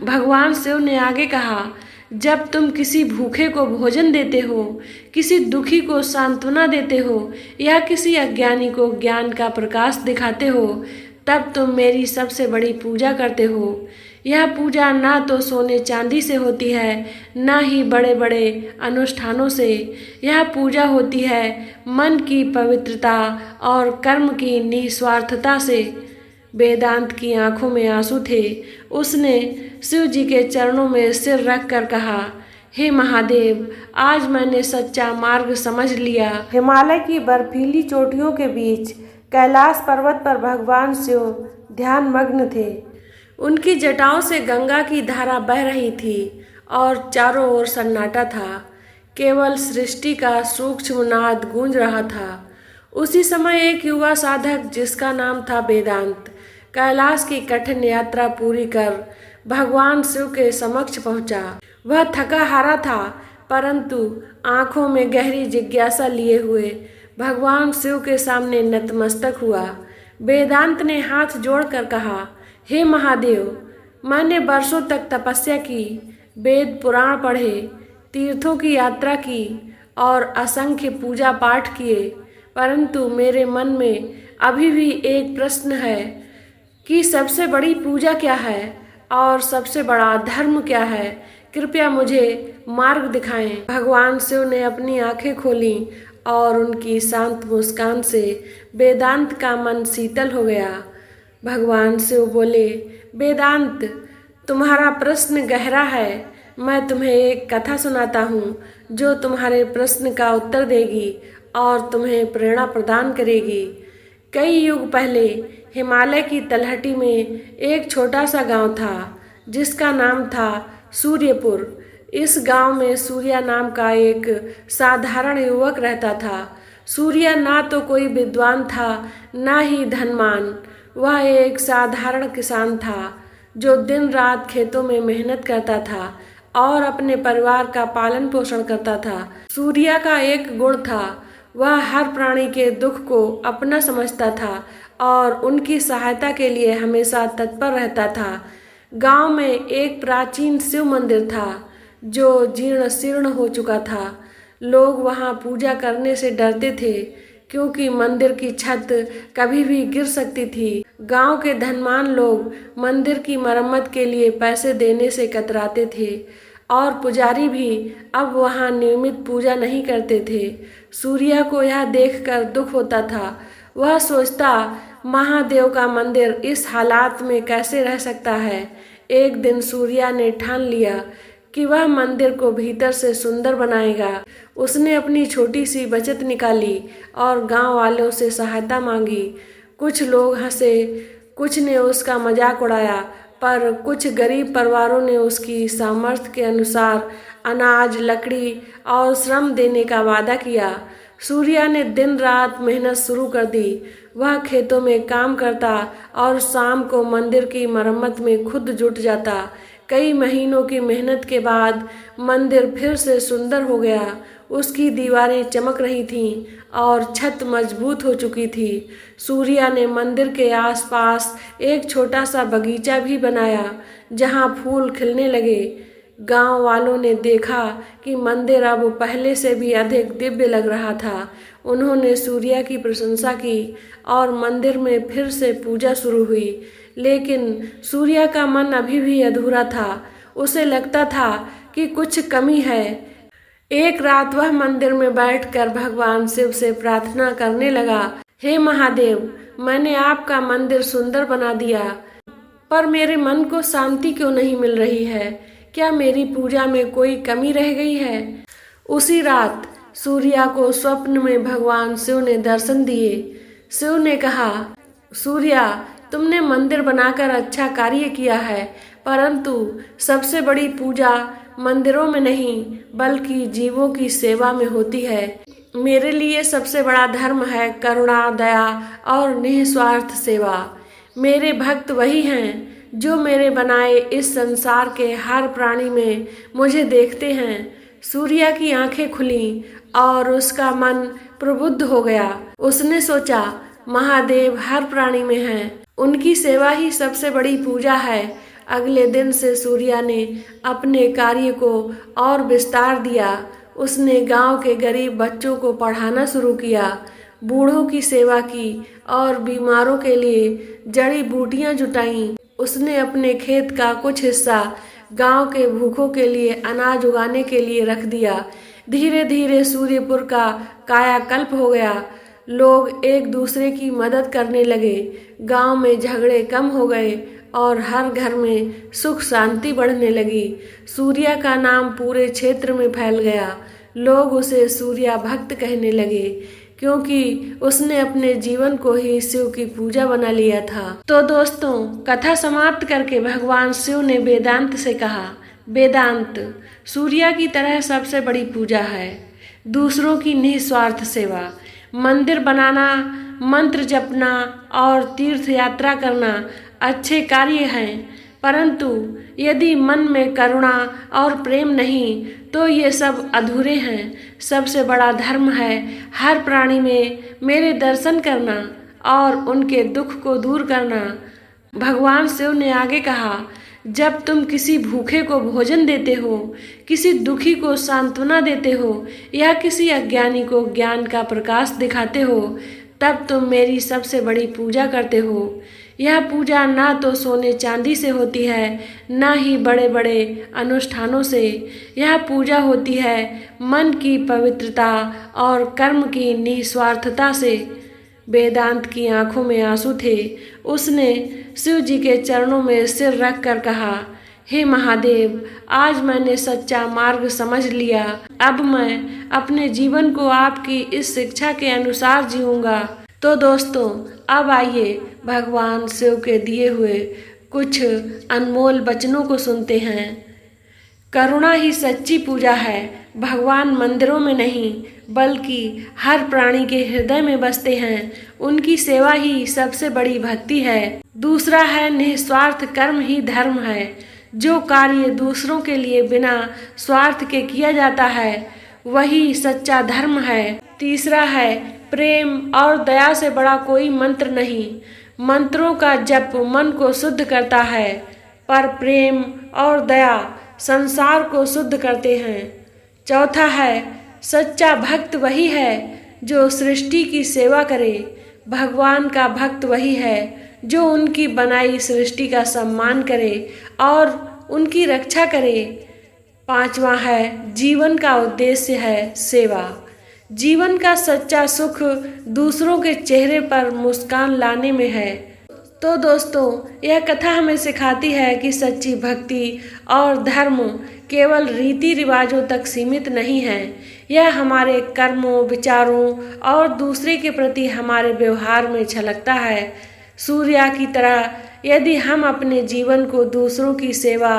भगवान शिव ने आगे कहा, जब तुम किसी भूखे को भोजन देते हो, किसी दुखी को सांत्वना देते हो या किसी अज्ञानी को ज्ञान का प्रकाश दिखाते हो, तब तुम मेरी सबसे बड़ी पूजा करते हो। यह पूजा ना तो सोने चांदी से होती है, ना ही बड़े बड़े अनुष्ठानों से। यह पूजा होती है मन की पवित्रता और कर्म की निस्वार्थता से। वेदांत की आंखों में आंसू थे। उसने शिव जी के चरणों में सिर रख कर कहा, हे महादेव, आज मैंने सच्चा मार्ग समझ लिया। हिमालय की बर्फीली चोटियों के बीच कैलाश पर्वत पर भगवान शिव ध्यान मग्न थे। उनकी जटाओं से गंगा की धारा बह रही थी और चारों ओर सन्नाटा था। केवल सृष्टि का सूक्ष्म नाद गूंज रहा था। उसी समय एक युवा साधक, जिसका नाम था वेदांत, कैलाश की कठिन यात्रा पूरी कर भगवान शिव के समक्ष पहुंचा। वह थका हारा था, परंतु आंखों में गहरी जिज्ञासा लिए हुए भगवान शिव के सामने नतमस्तक हुआ। वेदांत ने हाथ जोड़कर कहा, हे महादेव, मैंने बरसों तक तपस्या की, वेद पुराण पढ़े, तीर्थों की यात्रा की और असंख्य पूजा पाठ किए, परंतु मेरे मन में अभी भी एक प्रश्न है कि सबसे बड़ी पूजा क्या है और सबसे बड़ा धर्म क्या है। कृपया मुझे मार्ग दिखाएं। भगवान शिव ने अपनी आंखें खोली और उनकी शांत मुस्कान से वेदांत का मन शीतल हो गया। भगवान शिव बोले, वेदांत, तुम्हारा प्रश्न गहरा है। मैं तुम्हें एक कथा सुनाता हूँ जो तुम्हारे प्रश्न का उत्तर देगी और तुम्हें प्रेरणा प्रदान करेगी। कई युग पहले हिमालय की तलहटी में एक छोटा सा गांव था, जिसका नाम था सूर्यपुर। इस गांव में सूर्या नाम का एक साधारण युवक रहता था। सूर्या ना तो कोई विद्वान था, ना ही धनवान। वह एक साधारण किसान था जो दिन रात खेतों में मेहनत करता था और अपने परिवार का पालन पोषण करता था। सूर्या का एक गुण था, वह हर प्राणी के दुख को अपना समझता था और उनकी सहायता के लिए हमेशा तत्पर रहता था। गांव में एक प्राचीन शिव मंदिर था जो जीर्ण शीर्ण हो चुका था। लोग वहां पूजा करने से डरते थे क्योंकि मंदिर की छत कभी भी गिर सकती थी। गांव के धनवान लोग मंदिर की मरम्मत के लिए पैसे देने से कतराते थे और पुजारी भी अब वहां नियमित पूजा नहीं करते थे। सूर्या को यह देखकर दुख होता था। वह सोचता, महादेव का मंदिर इस हालात में कैसे रह सकता है। एक दिन सूर्या ने ठान लिया कि वह मंदिर को भीतर से सुंदर बनाएगा। उसने अपनी छोटी सी बचत निकाली और गांव वालों से सहायता मांगी। कुछ लोग हंसे, कुछ ने उसका मजाक उड़ाया, पर कुछ गरीब परिवारों ने उसकी सामर्थ्य के अनुसार अनाज, लकड़ी और श्रम देने का वादा किया। सूर्या ने दिन रात मेहनत शुरू कर दी। वह खेतों में काम करता और शाम को मंदिर की मरम्मत में खुद जुट जाता। कई महीनों की मेहनत के बाद मंदिर फिर से सुंदर हो गया। उसकी दीवारें चमक रही थीं और छत मजबूत हो चुकी थी। सूर्या ने मंदिर के आसपास एक छोटा सा बगीचा भी बनाया जहां फूल खिलने लगे। गांव वालों ने देखा कि मंदिर अब पहले से भी अधिक दिव्य लग रहा था। उन्होंने सूर्या की प्रशंसा की और मंदिर में फिर से पूजा शुरू हुई। लेकिन सूर्या का मन अभी भी अधूरा था। उसे लगता था कि कुछ कमी है। एक रात वह मंदिर में बैठकर भगवान शिव से प्रार्थना करने लगा, हे महादेव, मैंने आपका मंदिर सुंदर बना दिया, पर मेरे मन को शांति क्यों नहीं मिल रही है। क्या मेरी पूजा में कोई कमी रह गई है? उसी रात सूर्या को स्वप्न में भगवान शिव ने दर्शन दिए। शिव ने कहा, सूर्या, तुमने मंदिर बनाकर अच्छा कार्य किया है, परंतु सबसे बड़ी पूजा मंदिरों में नहीं बल्कि जीवों की सेवा में होती है। मेरे लिए सबसे बड़ा धर्म है करुणा, दया और निस्वार्थ सेवा। मेरे भक्त वही हैं जो मेरे बनाए इस संसार के हर प्राणी में मुझे देखते हैं। सूर्या की आंखें खुलीं और उसका मन प्रबुद्ध हो गया। उसने सोचा, महादेव हर प्राणी में हैं, उनकी सेवा ही सबसे बड़ी पूजा है। अगले दिन से सूर्या ने अपने कार्य को और विस्तार दिया। उसने गांव के गरीब बच्चों को पढ़ाना शुरू किया, बूढ़ों की सेवा की और बीमारों के लिए जड़ी बूटियां जुटाईं। उसने अपने खेत का कुछ हिस्सा गांव के भूखों के लिए अनाज उगाने के लिए रख दिया। धीरे धीरे सूर्यपुर का कायाकल्प हो गया। लोग एक दूसरे की मदद करने लगे। गांव में झगड़े कम हो गए और हर घर में सुख शांति बढ़ने लगी। सूर्या का नाम पूरे क्षेत्र में फैल गया। लोग उसे सूर्या भक्त कहने लगे, क्योंकि उसने अपने जीवन को ही शिव की पूजा बना लिया था। तो दोस्तों, कथा समाप्त करके भगवान शिव ने वेदांत से कहा, वेदांत सूर्या की तरह सबसे बड़ी पूजा है। दूसरों की निस्वार्थ सेवा, मंदिर बनाना, मंत्र जपना और तीर्थ यात्रा करना अच्छे कार्य हैं, परंतु यदि मन में करुणा और प्रेम नहीं तो ये सब अधूरे हैं। सबसे बड़ा धर्म है हर प्राणी में मेरे दर्शन करना और उनके दुख को दूर करना। भगवान शिव ने आगे कहा, जब तुम किसी भूखे को भोजन देते हो, किसी दुखी को सांत्वना देते हो या किसी अज्ञानी को ज्ञान का प्रकाश दिखाते हो, तब तुम मेरी सबसे बड़ी पूजा करते हो। यह पूजा ना तो सोने चांदी से होती है, ना ही बड़े बड़े अनुष्ठानों से। यह पूजा होती है मन की पवित्रता और कर्म की निस्वार्थता से। वेदांत की आंखों में आंसू थे। उसने शिव जी के चरणों में सिर रख कर कहा, हे महादेव, आज मैंने सच्चा मार्ग समझ लिया। अब मैं अपने जीवन को आपकी इस शिक्षा के अनुसार जीऊंगा। तो दोस्तों, अब आइए भगवान शिव के दिए हुए कुछ अनमोल वचनों को सुनते हैं। करुणा ही सच्ची पूजा है। भगवान मंदिरों में नहीं बल्कि हर प्राणी के हृदय में बसते हैं। उनकी सेवा ही सबसे बड़ी भक्ति है। दूसरा है निस्वार्थ कर्म ही धर्म है। जो कार्य दूसरों के लिए बिना स्वार्थ के किया जाता है वही सच्चा धर्म है। तीसरा है प्रेम और दया से बड़ा कोई मंत्र नहीं। मंत्रों का जप मन को शुद्ध करता है, पर प्रेम और दया संसार को शुद्ध करते हैं। चौथा है सच्चा भक्त वही है जो सृष्टि की सेवा करे। भगवान का भक्त वही है जो उनकी बनाई सृष्टि का सम्मान करे और उनकी रक्षा करे। पांचवा है जीवन का उद्देश्य है सेवा। जीवन का सच्चा सुख दूसरों के चेहरे पर मुस्कान लाने में है। तो दोस्तों, यह कथा हमें सिखाती है कि सच्ची भक्ति और धर्म केवल रीति रिवाजों तक सीमित नहीं है। यह हमारे कर्मों, विचारों और दूसरे के प्रति हमारे व्यवहार में झलकता है। सूर्या की तरह यदि हम अपने जीवन को दूसरों की सेवा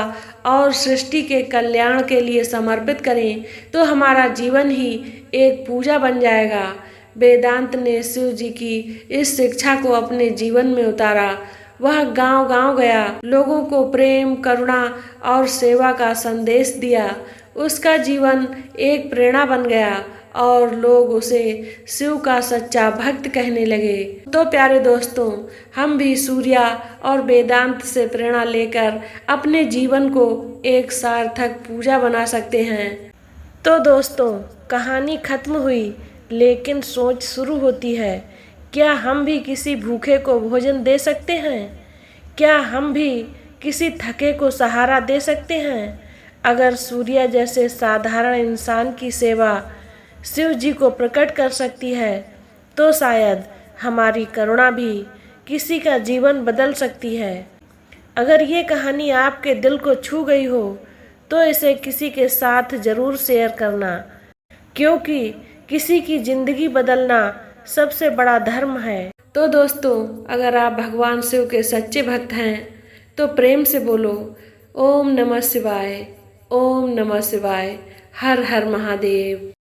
और सृष्टि के कल्याण के लिए समर्पित करें तो हमारा जीवन ही एक पूजा बन जाएगा। वेदांत ने शिव जी की इस शिक्षा को अपने जीवन में उतारा। वह गांव-गांव गया, लोगों को प्रेम, करुणा और सेवा का संदेश दिया। उसका जीवन एक प्रेरणा बन गया और लोग उसे शिव का सच्चा भक्त कहने लगे। तो प्यारे दोस्तों, हम भी सूर्या और वेदांत से प्रेरणा लेकर अपने जीवन को एक सार्थक पूजा बना सकते हैं। तो दोस्तों, कहानी खत्म हुई लेकिन सोच शुरू होती है। क्या हम भी किसी भूखे को भोजन दे सकते हैं? क्या हम भी किसी थके को सहारा दे सकते हैं? अगर सूर्या जैसे साधारण इंसान की सेवा शिव जी को प्रकट कर सकती है तो शायद हमारी करुणा भी किसी का जीवन बदल सकती है। अगर ये कहानी आपके दिल को छू गई हो तो इसे किसी के साथ ज़रूर शेयर करना, क्योंकि किसी की ज़िंदगी बदलना सबसे बड़ा धर्म है। तो दोस्तों, अगर आप भगवान शिव के सच्चे भक्त हैं तो प्रेम से बोलो ओम नमः शिवाय, ओम नमः शिवाय, हर हर महादेव।